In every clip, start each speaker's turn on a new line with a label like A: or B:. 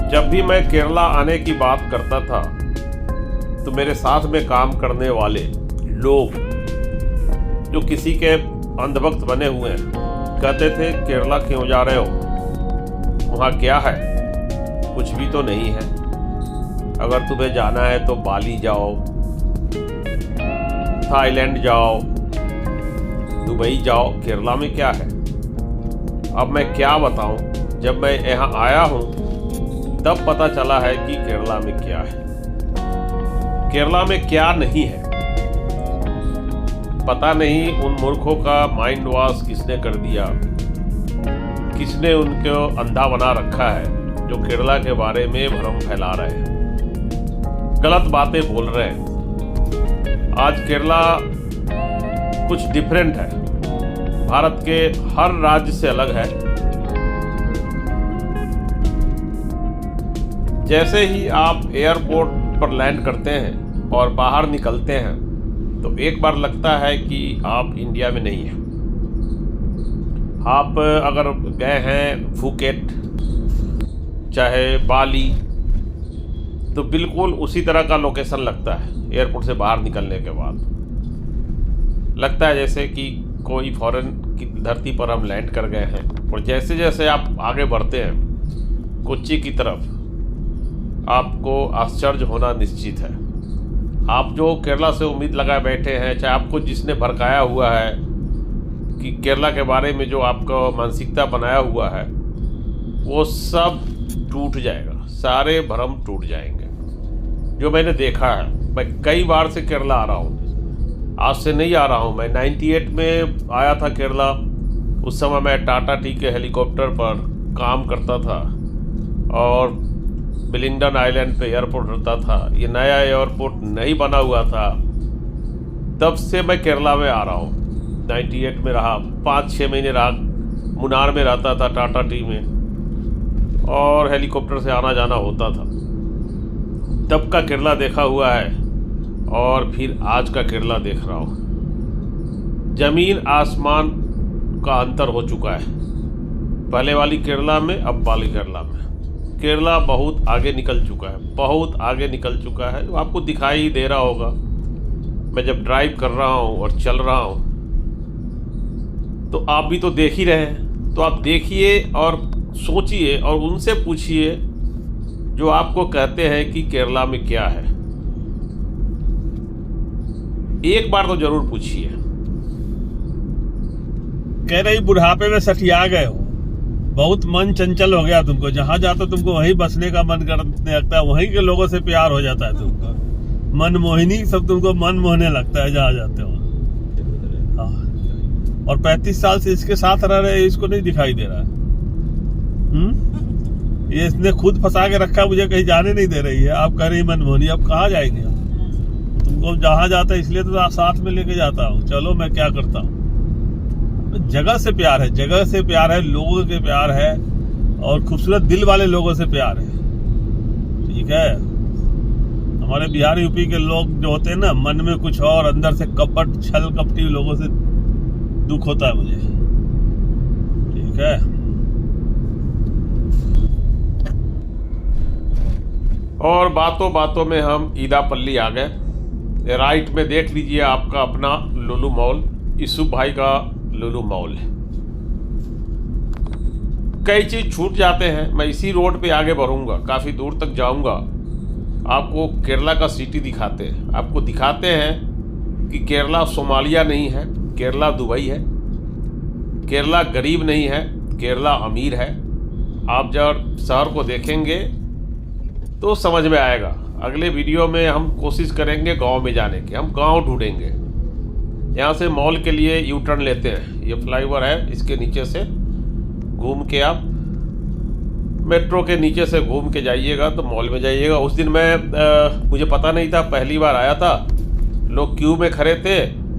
A: जब भी मैं केरला आने की बात करता था तो मेरे साथ में काम करने वाले लोग जो किसी के अंधभक्त बने हुए हैं कहते थे केरला क्यों जा रहे हो, वहाँ क्या है, कुछ भी तो नहीं है। अगर तुम्हें जाना है तो बाली जाओ, थाईलैंड जाओ, दुबई जाओ, केरला में क्या है। अब मैं क्या बताऊं, जब मैं यहाँ आया हूँ तब पता चला है कि केरला में क्या है, केरला में क्या नहीं है। पता नहीं उन मूर्खों का माइंड वॉश किसने कर दिया, किसने उनको अंधा बना रखा है जो केरला के बारे में भ्रम फैला रहे हैं, गलत बातें बोल रहे हैं। आज केरला कुछ डिफरेंट है, भारत के हर राज्य से अलग है। जैसे ही आप एयरपोर्ट पर लैंड करते हैं और बाहर निकलते हैं तो एक बार लगता है कि आप इंडिया में नहीं हैं। आप अगर गए हैं फुकेट चाहे बाली तो बिल्कुल उसी तरह का लोकेशन लगता है। एयरपोर्ट से बाहर निकलने के बाद लगता है जैसे कि कोई फॉरेन की धरती पर हम लैंड कर गए हैं। और जैसे जैसे आप आगे बढ़ते हैं कोच्चि की तरफ, आपको आश्चर्य होना निश्चित है। आप जो केरला से उम्मीद लगाए बैठे हैं, चाहे आपको जिसने भड़काया हुआ है कि केरला के बारे में जो आपका मानसिकता बनाया हुआ है, वो सब टूट जाएगा, सारे भ्रम टूट जाएंगे। जो मैंने देखा है, मैं कई बार से केरला आ रहा हूँ, आज से नहीं आ रहा हूँ। मैं 98 में आया था केरला। उस समय मैं टाटा टी के हेलीकॉप्टर पर काम करता था और विलिंगडन आइलैंड पे एयरपोर्ट रहता था। ये नया एयरपोर्ट नहीं बना हुआ था, तब से मैं केरला में आ रहा हूँ। 98 में रहा, 5-6 महीने रहा, मुनार में रहता था टाटा टी में, और हेलीकॉप्टर से आना जाना होता था। तब का केरला देखा हुआ है और फिर आज का केरला देख रहा हूँ। ज़मीन आसमान का अंतर हो चुका है, पहले वाली केरला में अब वाली केरला में। केरला बहुत आगे निकल चुका है, बहुत आगे निकल चुका है। आपको दिखाई ही दे रहा होगा, मैं जब ड्राइव कर रहा हूँ और चल रहा हूँ तो आप भी तो देख ही रहे हैं। तो आप देखिए और सोचिए और उनसे पूछिए जो आपको कहते हैं कि केरला में क्या है। एक बार तो जरूर पूछिए।
B: कह रही बुढ़ापे में सठिया गए हो, बहुत मन चंचल हो गया तुमको, जहां जाते तुमको वहीं बसने का मन करने लगता है, वहीं के लोगों से प्यार हो जाता है तुमको, मन मोहिनी सब तुमको मन मोहने लगता है जहां जाते हो। और 35 साल से इसके साथ रह रहे, इसको नहीं दिखाई दे रहा है। ये इसने खुद फंसा के रखा, मुझे कहीं जाने नहीं दे रही है। आप कह रही मन मोहनी, अब कहाँ जाएंगे? तुमको जहां जाता है इसलिए तो साथ में लेके जाता हूँ। चलो मैं क्या करता हूँ, जगह से प्यार है, जगह से प्यार है, लोगों के प्यार है और खूबसूरत दिल वाले लोगों से प्यार है। ठीक है, हमारे बिहार यूपी के लोग जो होते हैं ना, मन में कुछ और, अंदर से कपट छल कपटी लोगों से दुख होता है मुझे। ठीक है,
A: और बातों बातों में हम ईदापल्ली आ गए। राइट में देख लीजिए आपका अपना लुलु मॉल, यूसुफ भाई का लुलु मॉल है। कई चीज़ छूट जाते हैं। मैं इसी रोड पे आगे बढ़ूंगा, काफ़ी दूर तक जाऊंगा, आपको केरला का सिटी दिखाते हैं। आपको दिखाते हैं कि केरला सोमालिया नहीं है, केरला दुबई है। केरला गरीब नहीं है, केरला अमीर है। आप जब शहर को देखेंगे तो समझ में आएगा। अगले वीडियो में हम कोशिश करेंगे गांव में जाने की, हम गांव ढूंढेंगे। यहाँ से मॉल के लिए यू टर्न लेते हैं, ये फ्लाईओवर है, इसके नीचे से घूम के आप मेट्रो के नीचे से घूम के जाइएगा तो मॉल में जाइएगा। उस दिन मैं मुझे पता नहीं था, पहली बार आया था, लोग क्यू में खड़े थे।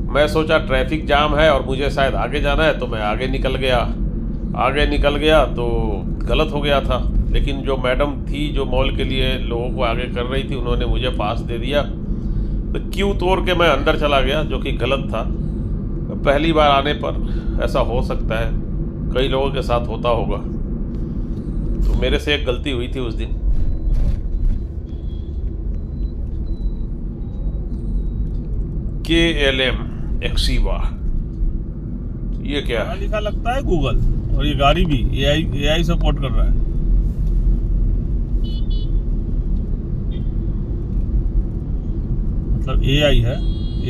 A: मैं सोचा ट्रैफिक जाम है और मुझे शायद आगे जाना है, तो मैं आगे निकल गया तो गलत हो गया था। लेकिन जो मैडम थी जो मॉल के लिए लोगों को आगे कर रही थी, उन्होंने मुझे पास दे दिया, तो क्यू तोड़ के मैं अंदर चला गया, जो कि गलत था। पहली बार आने पर ऐसा हो सकता है, कई लोगों के साथ होता होगा। तो मेरे से एक गलती हुई थी उस दिन। KLM एक्सीवा, ये क्या है?
B: लिखा लगता है गूगल, और ये गाड़ी भी AI सपोर्ट कर रहा है। मतलब AI है,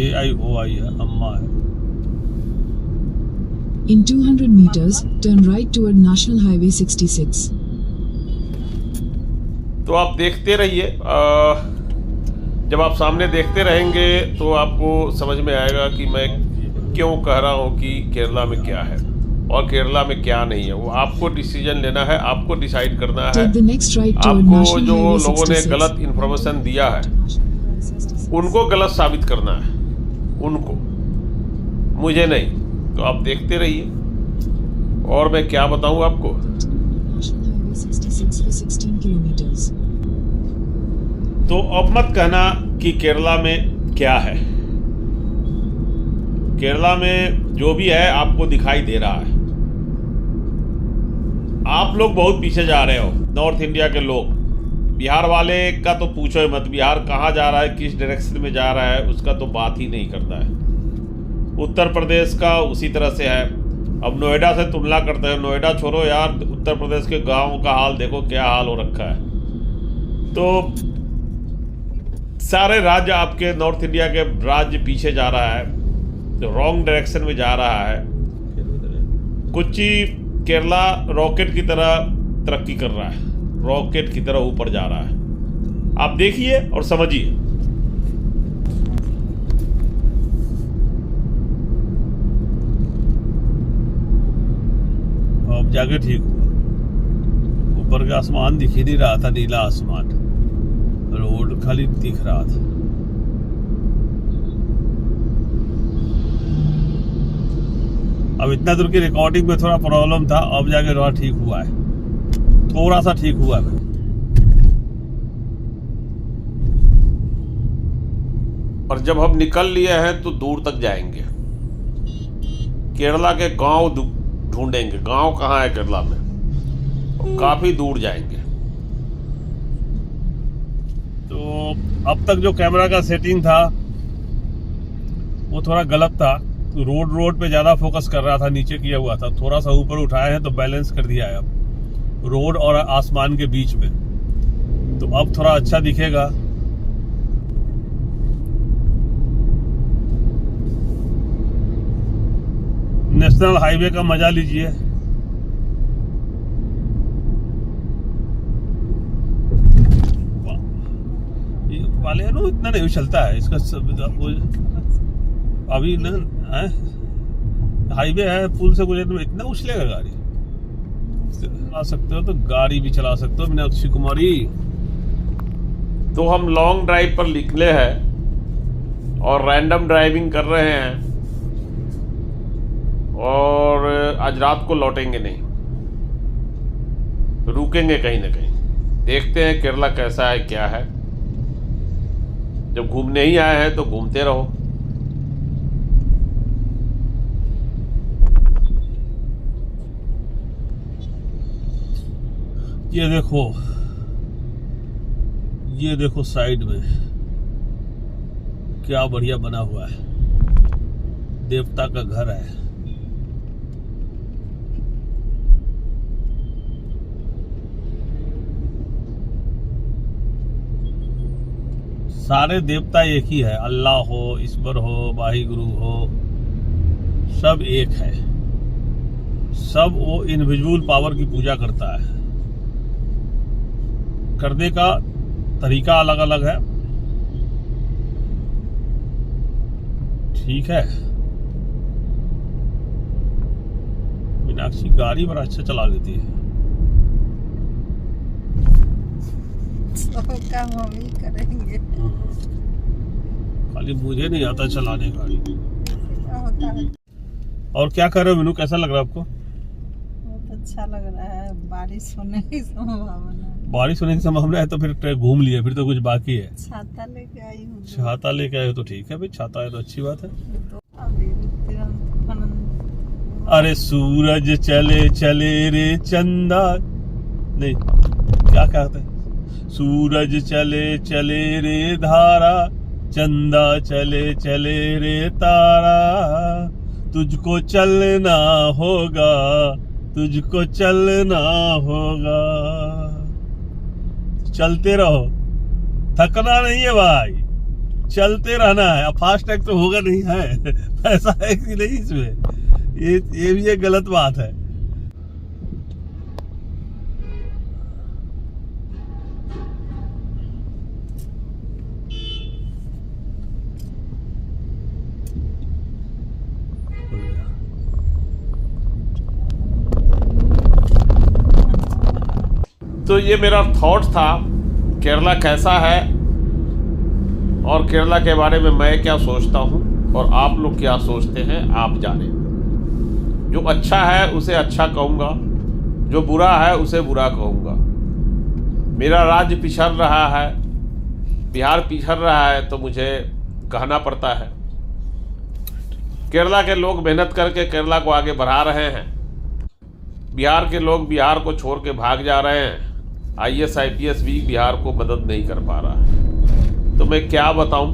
B: AIOI है, अम्मा है।
C: In 200 meters, turn right toward National Highway 66.
A: तो आप देखते रहिए, जब आप सामने देखते रहेंगे तो आपको समझ में आएगा कि मैं क्यों कह रहा हूँ कि केरला में क्या है और केरला में क्या नहीं है। वो आपको डिसीजन लेना है, आपको डिसाइड करना है।
C: Take the next right toward
A: आपको
C: National
A: जो
C: Highway
A: लोगों ने
C: 66.
A: गलत इन्फॉर्मेशन दिया है उनको गलत साबित करना है, उनको, मुझे नहीं। तो आप देखते रहिए और मैं क्या बताऊं आपको।
C: National Highway 66 for 16 kilometers.
B: तो अब मत कहना कि केरला में क्या है। केरला में जो भी है आपको दिखाई दे रहा है। आप लोग बहुत पीछे जा रहे हो, नॉर्थ इंडिया के लोग। बिहार वाले का तो पूछो ही मत, बिहार कहाँ जा रहा है, किस डायरेक्शन में जा रहा है, उसका तो बात ही नहीं करता है। उत्तर प्रदेश का उसी तरह से है। अब नोएडा से तुलना करते हैं, नोएडा छोड़ो यार, उत्तर प्रदेश के गाँव का हाल देखो, क्या हाल हो रखा है। तो सारे राज्य आपके नॉर्थ इंडिया के राज्य पीछे जा रहा है, जो रॉन्ग डायरेक्शन में जा रहा है। कोच्चि केरला रॉकेट की तरह तरक्की कर रहा है, रॉकेट की तरह ऊपर जा रहा है। आप देखिए और समझिए। अब जाके ठीक हुआ। ऊपर का आसमान दिख ही नहीं रहा था, नीला आसमान, रोड खाली दिख रहा था। अब इतना दूर की रिकॉर्डिंग में थोड़ा प्रॉब्लम था, अब जाके थोड़ा ठीक हुआ है, थोड़ा सा ठीक हुआ है।
A: और जब हम निकल लिए हैं तो दूर तक जाएंगे, केरला के गांव ढूंढेंगे। गांव कहाँ है केरला में? काफी दूर जाएंगे।
B: तो अब तक जो कैमरा का सेटिंग था वो थोड़ा गलत था। तो रोड पे ज़्यादा फोकस कर रहा था, नीचे किया हुआ था। थोड़ा सा ऊपर उठाए हैं तो बैलेंस कर दिया है अब रोड और आसमान के बीच में। तो अब थोड़ा अच्छा दिखेगा। नेशनल हाईवे का मजा लीजिए। वाले है ना, इतना नहीं चलता है इसका अभी न हाईवे है, पुल से गुजरने में इतना उछलेगा गाड़ी। चला सकते हो तो गाड़ी भी चला सकते हो मीनाक्षी कुमारी।
A: तो हम लॉन्ग ड्राइव पर निकले हैं और रैंडम ड्राइविंग कर रहे हैं, और आज रात को लौटेंगे नहीं, रुकेंगे कहीं ना कहीं। देखते हैं केरला कैसा है, क्या है। जब घूमने ही आए हैं तो घूमते रहो। ये देखो साइड में क्या बढ़िया बना हुआ है, देवता का घर है। सारे देवता एक ही है, अल्लाह हो, ईश्वर हो, वाहिगुरु हो, सब एक है। सब वो इनविजिबल पावर की पूजा करता है। करने का तरीका अलग अलग है, ठीक है। मीनाक्षी गाड़ी बड़ा अच्छा चला लेती है।
D: काम हम ही करेंगे,
B: खाली मुझे नहीं आता चलाने गाड़ी।
D: होता है।
B: और क्या कर रहे हो मीनू, कैसा लग रहा है आपको?
D: बहुत अच्छा लग रहा है। बारिश होने की संभावना है।
B: बारिश होने की संभावना है तो फिर घूम लिए, फिर तो कुछ बाकी है।
D: छाता लेके आई हूँ।
B: छाता लेके आए हो तो ठीक है भाई, छाता है तो अच्छी बात है।
D: तो अभी तुरंत
B: अरे सूरज चले चले रे चंदा, नहीं क्या कहते हैं, सूरज चले चले रे धारा, चंदा चले चले रे तारा, तुझको चलना होगा, तुझको चलना होगा। चलते रहो, थकना नहीं है भाई, चलते रहना है। अब फास्ट टैग तो होगा नहीं है, पैसा है कि नहीं इसमें, ये भी एक गलत बात है।
A: तो ये मेरा थॉट था, केरला कैसा है और केरला के बारे में मैं क्या सोचता हूँ और आप लोग क्या सोचते हैं आप जाने। जो अच्छा है उसे अच्छा कहूँगा, जो बुरा है उसे बुरा कहूँगा। मेरा राज्य पिछड़ रहा है, बिहार पिछड़ रहा है, तो मुझे कहना पड़ता है। केरला के लोग मेहनत करके केरला को आगे बढ़ा रहे हैं, बिहार के लोग बिहार को छोड़ के भाग जा रहे हैं। IAS IPS भी बिहार को मदद नहीं कर पा रहा है। तो मैं क्या बताऊं,